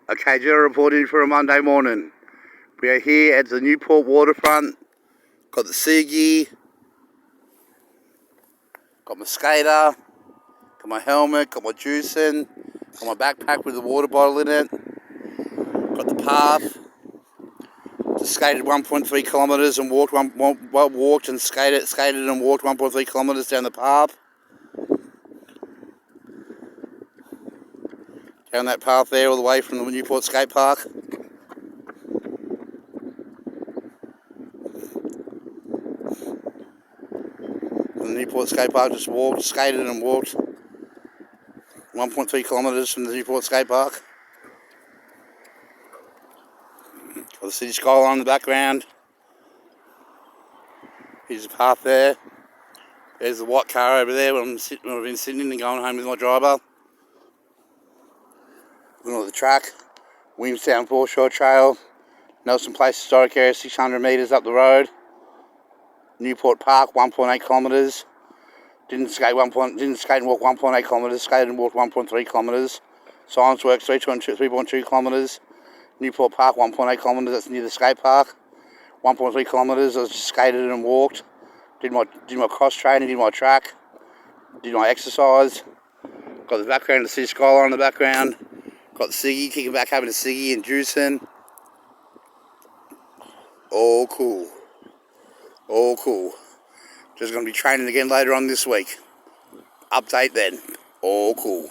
Okay, Jenna reporting for a Monday morning. We are here at the Newport waterfront. Got the sea gear, got my skater, got my helmet, got my juicing, got my backpack with a water bottle in it, got the path. Just skated 1.3 kilometres and walked and skated and walked 1.3 kilometres down the path. Down that path there all the way from the Newport skate park. From the Newport skate park, just skated and walked 1.3 kilometres from the Newport skate park. Got the city skyline in the background. Here's the path there. There's the white car over there when I've been sitting and going home with my driver. Looking at the track. Williamstown Foreshore Trail. Nelson Place Historic Area, 600 metres up the road. Newport Park, 1.8 kilometres. Didn't skate and walk 1.8 kilometres. Skated and walked 1.3 kilometres. Science Works, 3.2 kilometres. Newport Park, 1.8 kilometres. That's near the skate park. 1.3 kilometres. I just skated and walked. Did my cross training. Did my track. Did my exercise. Got the background, the city skyline in the background. Got the ciggy, kicking back, having a ciggy and juicing. All cool. All cool. Just going to be training again later on this week. Update then. All cool.